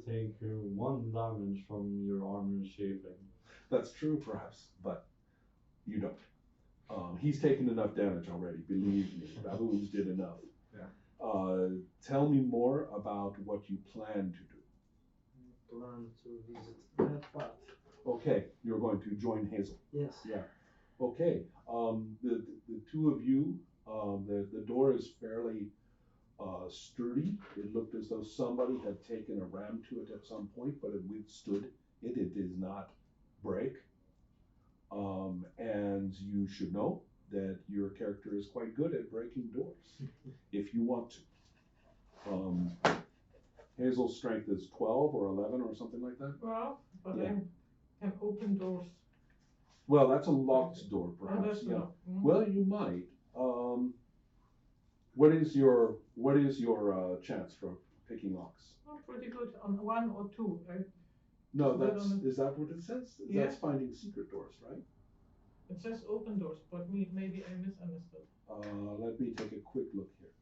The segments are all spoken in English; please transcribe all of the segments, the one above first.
take 1 damage from your armor shaping. That's true, perhaps, but you don't. He's taken enough damage already, believe me. Baboons did enough. Yeah. Tell me more about what you plan to do. Plan to visit that path. Okay, you're going to join Hazel. Yes. Yeah. Okay. The two of you, the door is fairly sturdy. It looked as though somebody had taken a ram to it at some point, but it withstood it. It did not break. And you should know that your character is quite good at breaking doors, if you want to. Hazel's strength is 12 or 11 or something like that. Well, but Yeah. I can open doors. Well, that's a locked door, Oh, perhaps. that's Yeah. not. Well, you might. What is your chance for picking locks? Oh, pretty good on 1 or 2, right? No, Is that that's on the- is that what it says? Yeah. That's finding secret doors, right? It says open doors, but maybe I misunderstood. Let me take a quick look here.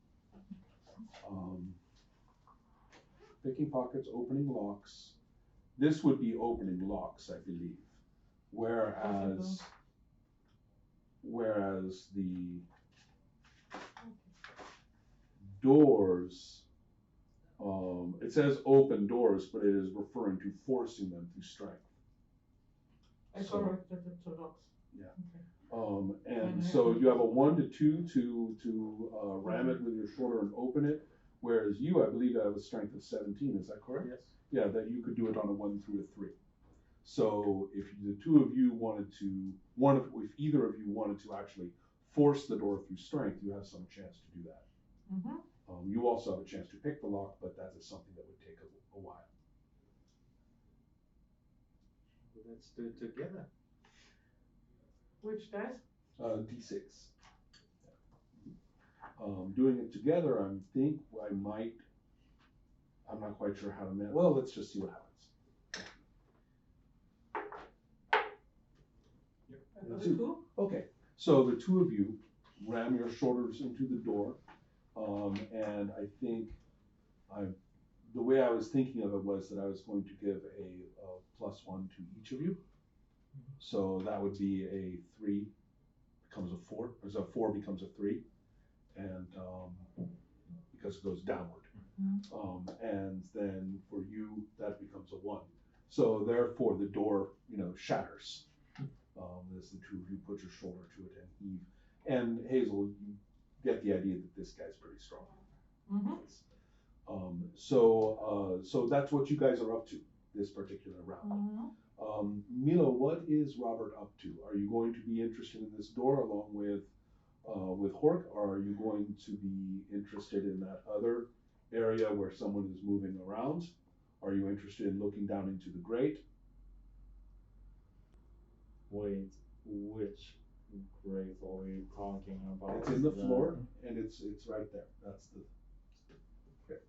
Picking pockets, opening locks. This would be opening locks, I believe. Whereas the doors, it says open doors, but it is referring to forcing them through strength. I So- corrected it to locks. Yeah. Okay. And so you have a 1 to 2 to ram it with your shoulder and open it, whereas you, I believe, have a strength of 17. Is that correct? Yes. Yeah, that you could do it on a 1 through a 3. So if the two of you wanted to, if either of you wanted to actually force the door through strength, you have some chance to do that. Mm-hmm. You also have a chance to pick the lock, but that is something that would take a while. Let's do it together. Which dice? D6. Doing it together, I'm not quite sure how to manage. Well, let's just see what happens. The 2? Okay, so the two of you ram your shoulders into the door, and I think the way I was thinking of it was that I was going to give a +1 to each of you. So that would be a 3 becomes a 4, or so a 4 becomes a 3, and because it goes downward. And then for you, that becomes a 1. So therefore, the door, shatters as the two of you put your shoulder to it and heave. And Hazel, you get the idea that this guy's pretty strong. Mm-hmm. So that's what you guys are up to this particular round. Mm-hmm. Milo, what is Robert up to? Are you going to be interested in this door along with Hork, or are you going to be interested in that other area where someone is moving around? Are you interested in looking down into the grate? Wait, which grate are we talking about? It's in the floor, and it's right there. That's the grate.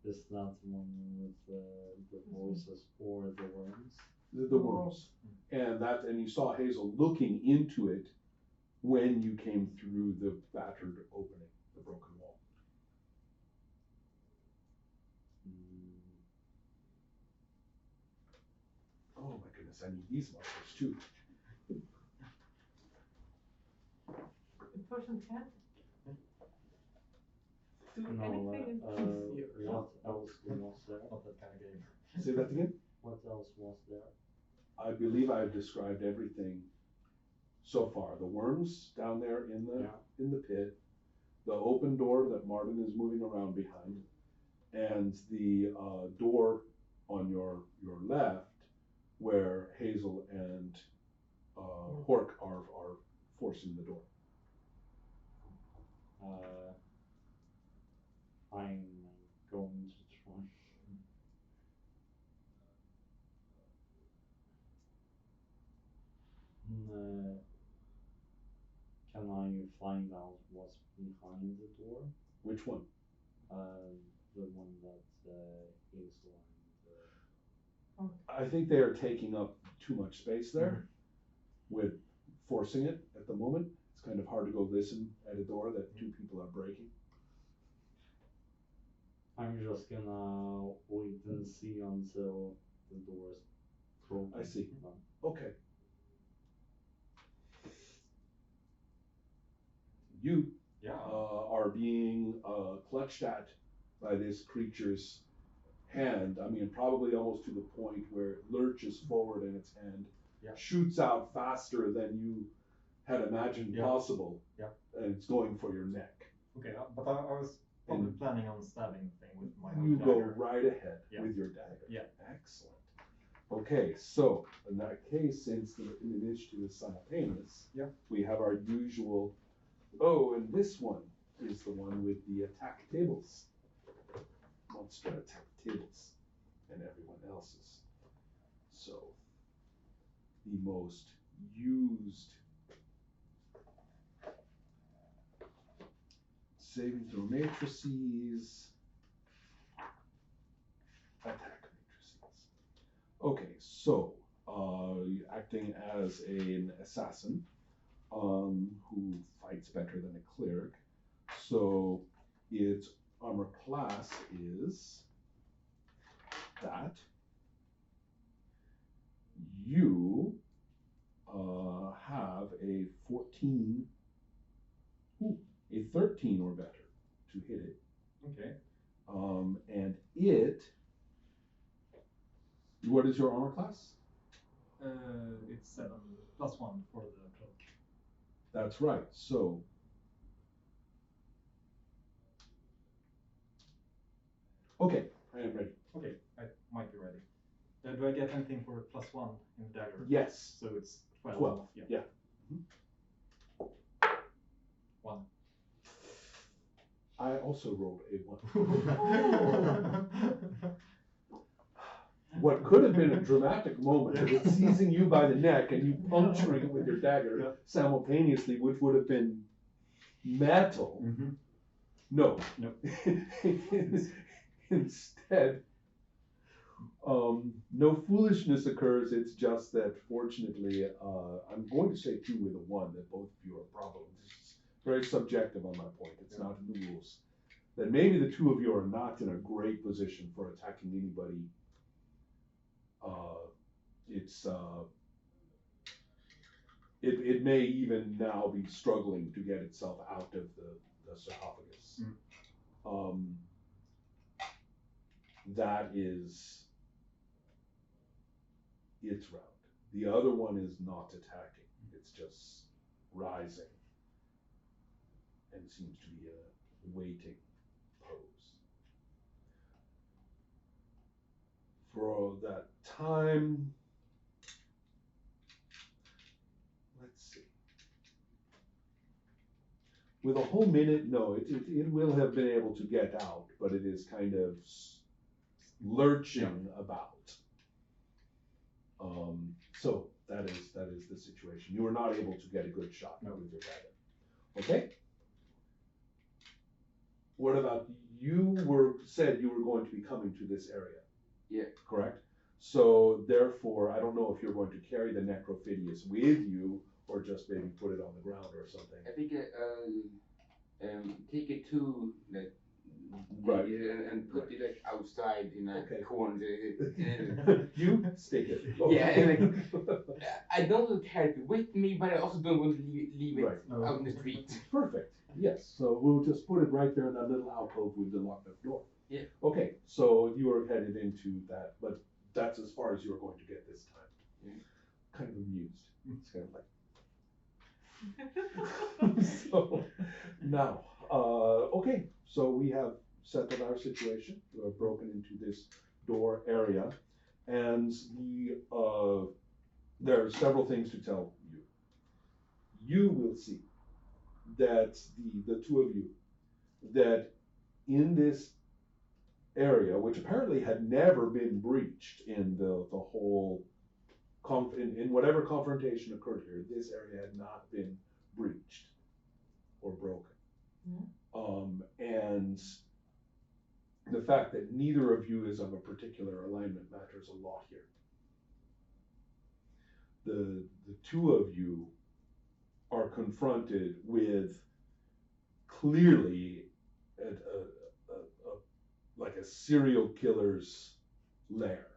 Is that one with the voices or the worms? The worms. And you saw Hazel looking into it when you came through the battered opening, the broken wall. Oh my goodness, I need these markers too. The person can't do No, anything. what else was there? Not that kind of game. Say that again? What else was there? I believe I've described everything so far. The worms down there in the pit, the open door that Martin is moving around behind, and the door on your left where Hazel and Hork are forcing the door. I'm going to try. Can I find out what's behind the door? Which one? The one that Hazel and I think they are taking up too much space there with forcing it at the moment. It's kind of hard to go listen at a door that two people are breaking. I'm just gonna wait and see until the door is broken. I see. No. Okay. You are being clutched at by this creature's hand. I mean, probably almost to the point where it lurches forward and its hand shoots out faster than you had imagined possible. Yeah. And it's going for your neck. Okay, but I was probably planning on stabbing the thing with my You go dagger. right ahead with your dagger. Yeah. Excellent. Okay, so in that case, since the initiative is simultaneous, we have our usual. Oh, and this one is the one with the attack tables. Monster attack tables. And everyone else's. So, the most used saving throw matrices. Attack matrices. Okay, so, acting as an assassin, who fights better than a cleric. So its armor class is that. You have a 14, a 13 or better to hit it. Okay. And it, what is your armor class? It's 7 +1 for the cloak. That's right. So, okay, I am ready. Okay, I might be ready. Do I get anything for +1 in the dagger? Yes. So it's 12. 12. Yeah. Mm-hmm. 1. I also rolled a 1. What could have been a dramatic moment of it seizing you by the neck and you puncturing it with your dagger simultaneously, which would have been metal. Mm-hmm. No. Nope. Instead, no foolishness occurs. It's just that, fortunately, I'm going to say 2 with a 1, that both of you are probably. It's very subjective on my point. It's not in the rules. That maybe the 2 of you are not in a great position for attacking anybody. It may even now be struggling to get itself out of the sarcophagus. That is its round. The other one is not attacking. It's just rising and seems to be in a waiting pose. For that time, let's see. With a whole minute, no, it will have been able to get out, but it is kind of lurching about. So that is the situation. You are not able to get a good shot with your dagger. Okay. What about you? Said you were going to be coming to this area. Yeah. Correct. So therefore, I don't know if you're going to carry the necrophidius with you or just maybe put it on the ground or something. I think take it to the Right. and put it like outside in a corner. You stick it. Yeah, and I don't want to carry it with me, but I also don't want to leave it out in the street. Perfect. Yes. So we'll just put it right there in that little alcove with the locked up door. Yeah. Okay. So you are headed into that, but that's as far as you are going to get this time. Yeah. Kind of amused. It's kind of like. So now, okay. So we have settled our situation. We have broken into this door area, and there are several things to tell you. You will see that the 2 of you, that in this area, which apparently had never been breached in the whole in whatever confrontation occurred here, this area had not been breached or broken. And the fact that neither of you is of a particular alignment matters a lot here. The 2 of you are confronted with clearly like a serial killer's lair.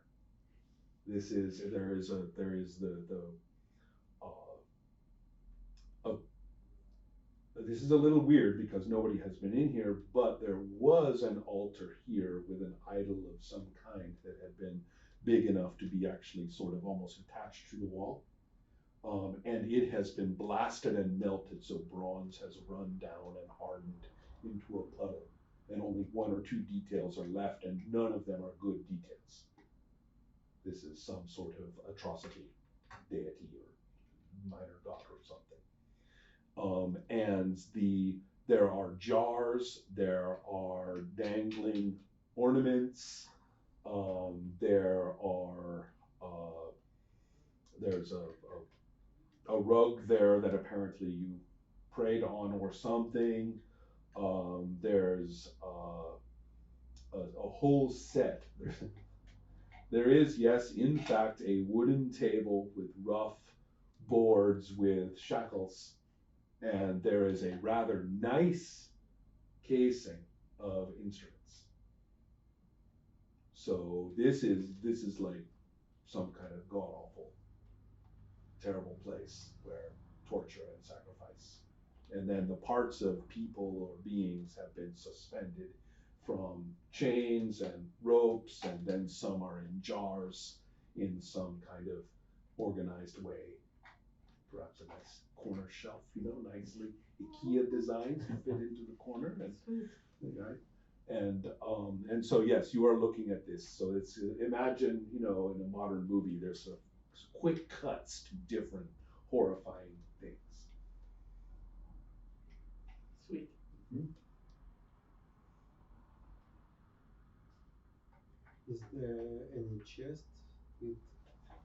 There is this is a little weird because nobody has been in here, but there was an altar here with an idol of some kind that had been big enough to be actually sort of almost attached to the wall. And it has been blasted and melted, so bronze has run down and hardened into a puddle. And only one or two details are left, and none of them are good details. This is some sort of atrocity, deity or minor god or something. And there are jars, there are dangling ornaments, there's a rug there that apparently you prayed on or something. There's a whole set. There is, yes, in fact, a wooden table with rough boards with shackles, and there is a rather nice casing of instruments. So this is like some kind of god awful, terrible place where torture and sacrifice, and then the parts of people or beings have been suspended from chains and ropes, and then some are in jars in some kind of organized way. Perhaps a nice corner shelf, nicely IKEA designed to fit into the corner. And so yes, you are looking at this. So it's imagine, in a modern movie, there's quick cuts to different horrifying things. Sweet. Mm-hmm. Is there any chest with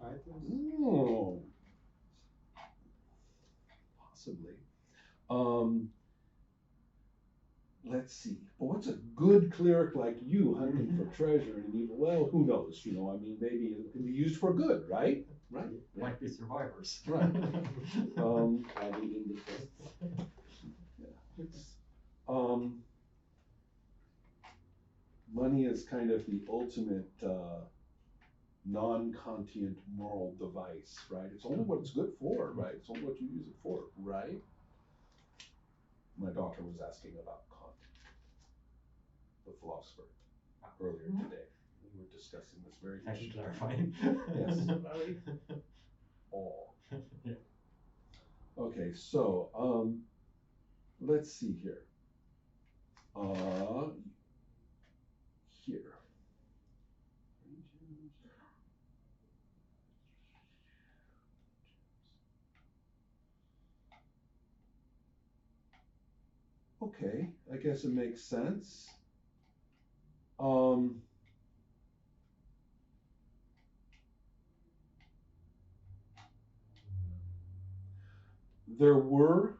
items? Oh, possibly. Let's see. Well, what's a good cleric like you hunting for treasure in evil? Well, who knows? Maybe it can be used for good, right? Right. Might be survivors. Right. Adding in the chests. Yeah. It's, money is kind of the ultimate non-conscient moral device, right? It's only what it's good for, right? It's only what you use it for, right? My daughter was asking about Kant, the philosopher, earlier today. We were discussing this very I should issue. clarify. Yes. Very. All. Yeah. Okay, so let's see here. Here. Okay, I guess it makes sense. There were,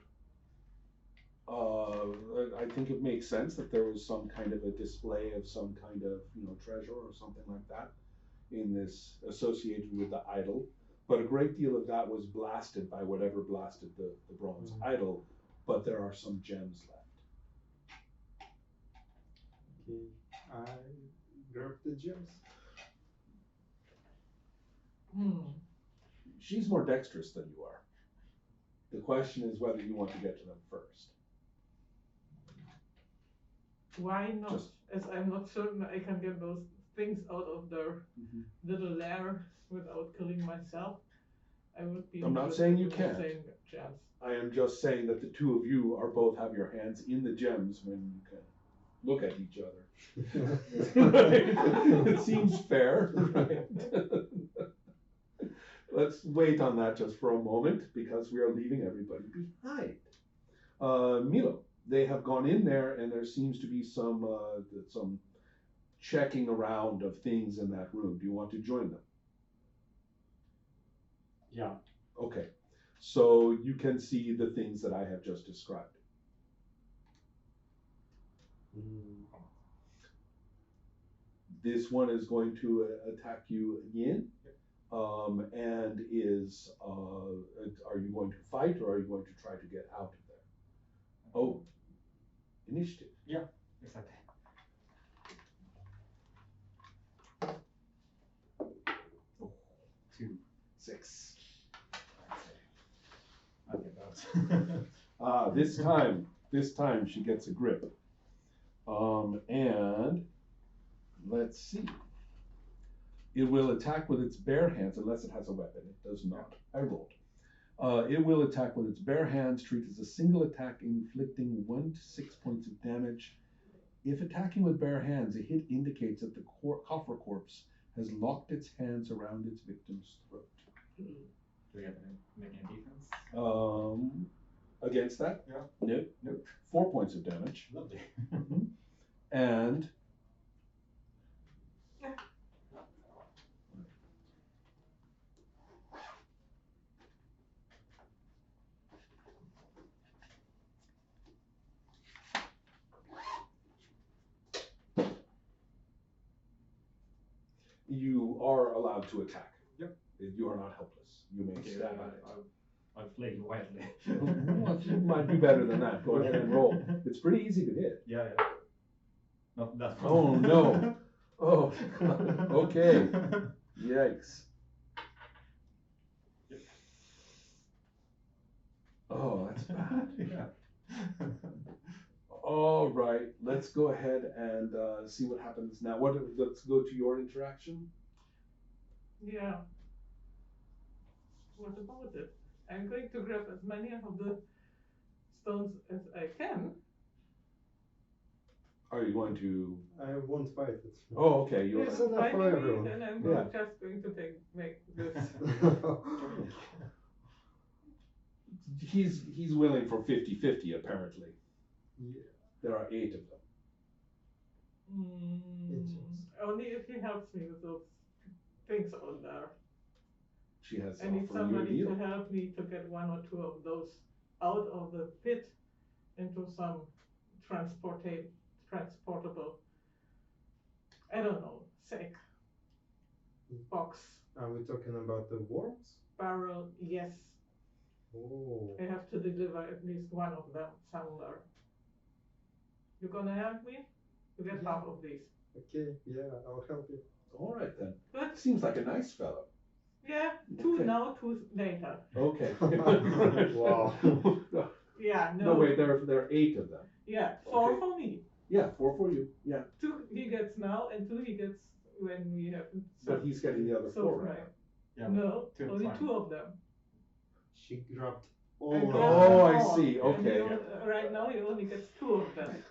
I think it makes sense that there was some kind of a display of some kind of, treasure or something like that in this associated with the idol. But a great deal of that was blasted by whatever blasted the bronze idol, but there are some gems left. Okay, I grab the gems. She's more dexterous than you are. The question is whether you want to get to them first. Why not? Just- As I'm not certain I can get those things out of their little lair without killing myself. I would be. I'm not interested saying you in the can't. same chance. I am just saying that the two of you are both have your hands in the gems when you can look at each other. Right? It seems fair, right? Let's wait on that just for a moment because we are leaving everybody behind. Milo, they have gone in there and there seems to be some checking around of things in that room. Do you want to join them? Yeah. Okay, so you can see the things that I have just described. This one is going to attack you again. and is, are you going to fight or are you going to try to get out of there? Oh, initiative. Yeah, exactly. Oh, 2. 6. I get that. This time she gets a grip. And let's see. It will attack with its bare hands unless it has a weapon. It does not. I rolled. It will attack with its bare hands, treat as a single attack, inflicting 1 to 6 points of damage. If attacking with bare hands, a hit indicates that the coffer corpse has locked its hands around its victim's throat. Do we have to make any defense? Against that? Yeah. Nope. Nope. 4 points of damage. Lovely. And you are allowed to attack. Yep. You are not helpless. You may Okay, stab at it. I'm flaking wildly. Well, you might do better than that. Go ahead and roll. It's pretty easy to hit. Yeah. Not that. Oh no. Oh. Okay. Yikes. Yep. Oh, that's bad. Yeah. All right. Let's go ahead and see what happens now. Let's go to your interaction. Yeah. What about it? I'm going to grab as many of the stones as I can. Are you going to? I won't fight it. Oh, okay. You're. Yes, enough for everyone. And I'm Yeah. just going to make this. He's willing for 50-50 apparently. Yeah. There are 8 of them. Only if he helps me with those things on there. She has I need offered you a somebody deal. to help me to get 1 or 2 of those out of the pit into some transportable, I don't know, sack, box, Are we talking about the worms? barrel, yes. Oh. I have to deliver at least 1 of them somewhere. You gonna help me? You get Yeah. half of these. Okay, yeah, I'll help you. All right then. Good? Seems like a nice fellow. Yeah, 2 Okay. now, 2 later. Okay. Wow. Yeah, No, wait. There are 8 of them. Yeah, 4 Okay. for me. Yeah, 4 for you. Yeah, 2 he gets now, and 2 he gets when we have. but he's getting the other 4 right. Yeah. No, 2 only fine. 2 of them. She grabbed I all grabbed of Oh, them I all, see. and he Okay. right now he only gets 2 of them.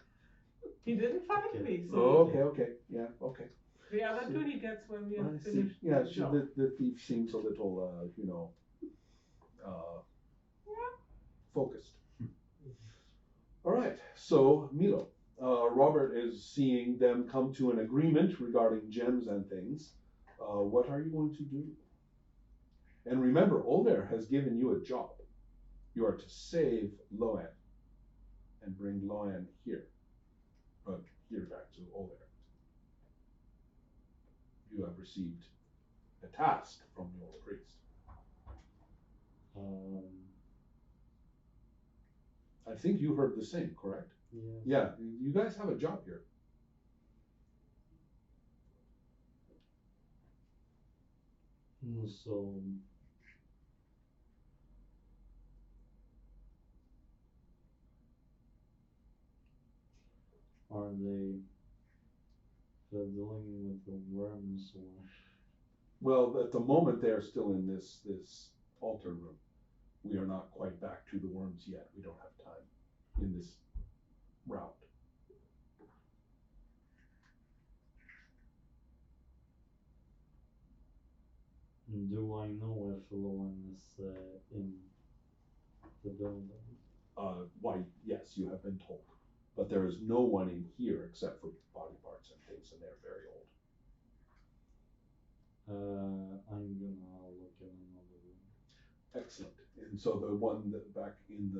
He didn't fight Okay. me, so Oh, okay. Yeah, okay. the other 2 he gets when we I have see. finished Yeah, the job. the thief seems a little, focused. All right. So Milo, Robert is seeing them come to an agreement regarding gems and things. What are you going to do? And remember, Olver has given you a job. You are to save Loan and bring Loan here. Here back to Olver. You have received a task from your priest. I think you heard the same, correct? Yeah. Yeah, you guys have a job here. So are they dealing with the worms or? Well, at the moment they are still in this altar room. We are not quite back to the worms yet. We don't have time in this round. Do I know if Loan is in the building? Why, yes, you have been told. But there is no one in here except for body parts and things, and they're very old. I'm gonna look in another room. Excellent. And so the one that back in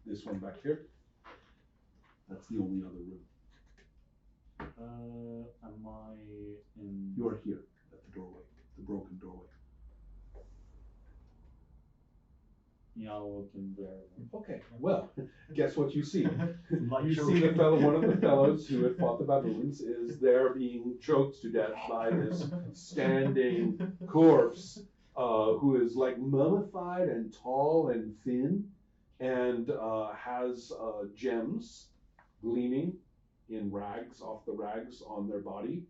this one back here, that's the only other room. Am I in? You are here at the doorway, the broken doorway. looking bear. Okay, well, guess what you see? Light You show. see one of the fellows who had fought the baboons is there being choked to death by this standing corpse, who is like mummified and tall and thin, and has gems gleaming in rags, off the rags on their body.